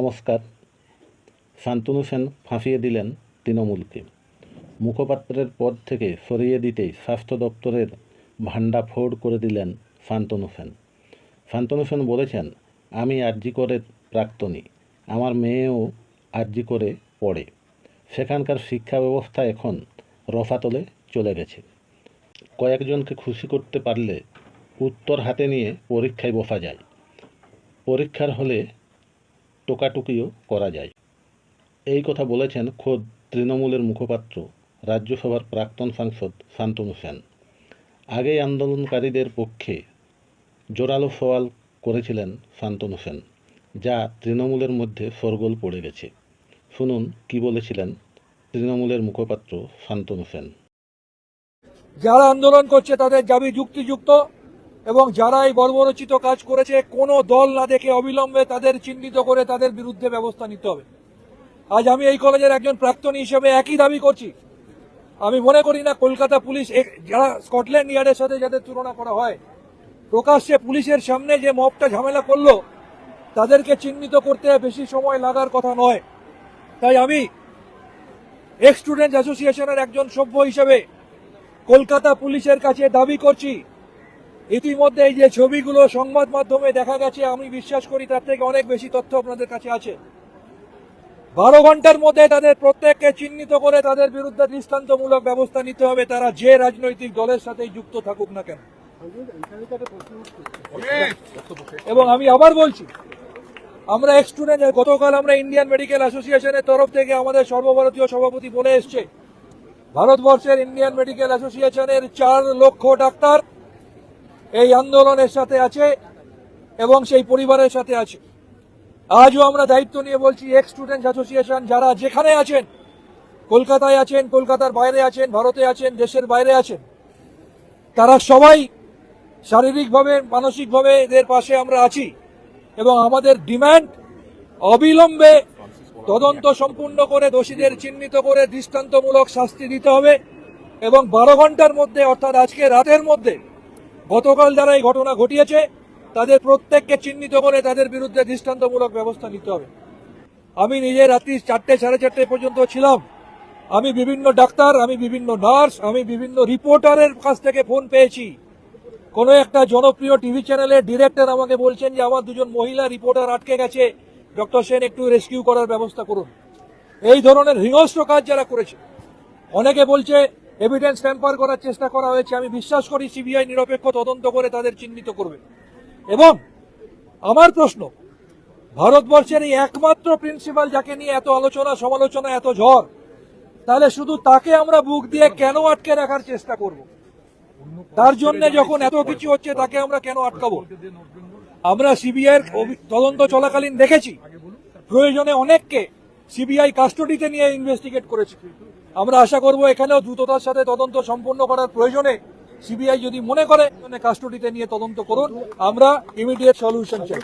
নমস্কার। শান্তনু সেন ফাঁসিয়ে দিলেন তৃণমূলকে। মুখপাত্রের পদ থেকে সরিয়ে দিতেই স্বাস্থ্য দপ্তরের ভাণ্ডাফোড় করে দিলেন শান্তনু সেন। শান্তনু সেন বলেছেন, আমি আরজি করের প্রাক্তনী, আমার মেয়েও আরজি করে পড়ে। সেখানকার শিক্ষা ব্যবস্থা এখন রসাতলে চলে গেছে। কয়েকজনকে খুশি করতে পারলে উত্তর হাতে নিয়ে পরীক্ষায় বসা যায়, পরীক্ষার হলে টোকাটুকিও করা যায়। এই কথা বলেছেন খোদ তৃণমূলের মুখপাত্র রাজ্যসভার প্রাক্তন সাংসদ শান্তনু সেন। আগেই আন্দোলনকারীদের পক্ষে জোরালো সওয়াল করেছিলেন শান্তনু সেন, যা তৃণমূলের মধ্যে শোরগোল পড়ে গেছে। শুনুন কি বলেছিলেন তৃণমূলের মুখপাত্র শান্তনু সেন। যারা আন্দোলন করছে তাদের দাবি যুক্তিযুক্ত এবং যারা এই বর্বরচিত কাজ করেছে কোনো দল না দেখে অবিলম্বে তাদের চিহ্নিত করে তাদের বিরুদ্ধে ব্যবস্থা নিতে হবে। আজ আমি এই কলেজের একজন প্রাক্তনী হিসেবে একই দাবি করছি। আমি মনে করি না কলকাতা পুলিশ, যারা স্কটল্যান্ড ইয়ার্ডের সাথে যাদের তুলনা করা হয়, প্রকাশ্যে পুলিশের সামনে যে মবটা ঝামেলা করলো তাদেরকে চিহ্নিত করতে বেশি সময় লাগার কথা নয়। তাই আমি এক্স স্টুডেন্টস অ্যাসোসিয়েশনের একজন সভ্য হিসেবে কলকাতা পুলিশের কাছে দাবি করছি, ইতিমধ্যে এই যে ছবিগুলো সংবাদ মাধ্যমে দেখা গেছে, আমি বিশ্বাস করি তার থেকে অনেক বেশি তথ্য আপনাদের কাছে আছে। 12 ঘন্টার মধ্যে তাদের প্রত্যেককে চিহ্নিত করে তাদের বিরুদ্ধে দৃষ্টান্তমূলক ব্যবস্থা নিতে হবে, তারা যে রাজনৈতিক দলের সাথেই যুক্ত থাকুক না কেন। এবং আমি আবার বলছি, আমরা এক্স স্টুডেন্ট, গতকাল আমরা ইন্ডিয়ান মেডিকেল অ্যাসোসিয়েশনের তরফ থেকে আমাদের সর্বভারতীয় সভাপতি বলে এসছে, ভারতবর্ষের ইন্ডিয়ান মেডিকেল অ্যাসোসিয়েশনের 4 লক্ষ ডাক্তার এই আন্দোলনের সাথে আছে এবং সেই পরিবারের সাথে আছে। আজও আমরা দায়িত্ব নিয়ে বলছি, এক্স স্টুডেন্টস অ্যাসোসিয়েশন যারা যেখানে আছেন, কলকাতায় আছেন, কলকাতার বাইরে আছেন, ভারতে আছেন, দেশের বাইরে আছেন, তারা সবাই শারীরিকভাবে মানসিকভাবে এদের পাশে আমরা আছি এবং আমাদের ডিমান্ড অবিলম্বে তদন্ত সম্পূর্ণ করে দোষীদের চিহ্নিত করে দৃষ্টান্তমূলক শাস্তি দিতে হবে এবং 12 ঘন্টার মধ্যে, অর্থাৎ আজকে রাতের মধ্যে গতকাল যারা এই ঘটনা ঘটিয়েছে তাদের প্রত্যেককে চিহ্নিত করে তাদের বিরুদ্ধে দৃষ্টান্তমূলক ব্যবস্থা নিতে হবে। আমি নিজে রাত্রি 4টে সাড়ে 4টে পর্যন্ত ছিলাম। আমি বিভিন্ন ডাক্তার, আমি বিভিন্ন নার্স, আমি বিভিন্ন রিপোর্টারের কাছ থেকে ফোন পেয়েছি। কোনো একটা জনপ্রিয় টিভি চ্যানেলের ডিরেক্টর আমাকে বলছেন যে আমার 2জন মহিলা রিপোর্টার আটকে গেছে, ডক্টর সেন একটু রেস্কিউ করার ব্যবস্থা করুন। এই ধরনের হিংস্র কাজ যারা করেছে, অনেকে বলছে এভিডেন্স ট্যাম্পার করার চেষ্টা করা হয়েছে। আমি বিশ্বাস করি সিবিআই নিরপেক্ষ তদন্ত করে তাদের চিহ্নিত করবে। এবং আমার প্রশ্ন, ভারতবর্ষের এই একমাত্র প্রিন্সিপাল যাকে নিয়ে এত আলোচনা সমালোচনা, এত ঝড়, তাহলে শুধু তাকে আমরা বুক দিয়ে কেন আটকে রাখার চেষ্টা করব? তার জন্য যখন এত কিছু হচ্ছে তাকে আমরা কেন আটকাবো? আমরা সিবিআই তদন্ত চলাকালীন দেখেছি প্রয়োজনে অনেককে সিবিআই কাস্টডিতে নিয়ে ইনভেস্টিগেট করেছে। আমরা আশা করব এখানেও দ্রুততার সাথে তদন্ত সম্পন্ন করার প্রয়োজনে সিবিআই যদি মনে করে কাস্টডিতে নিয়ে তদন্ত করুন, আমরা ইমিডিয়েট সলিউশন চাই।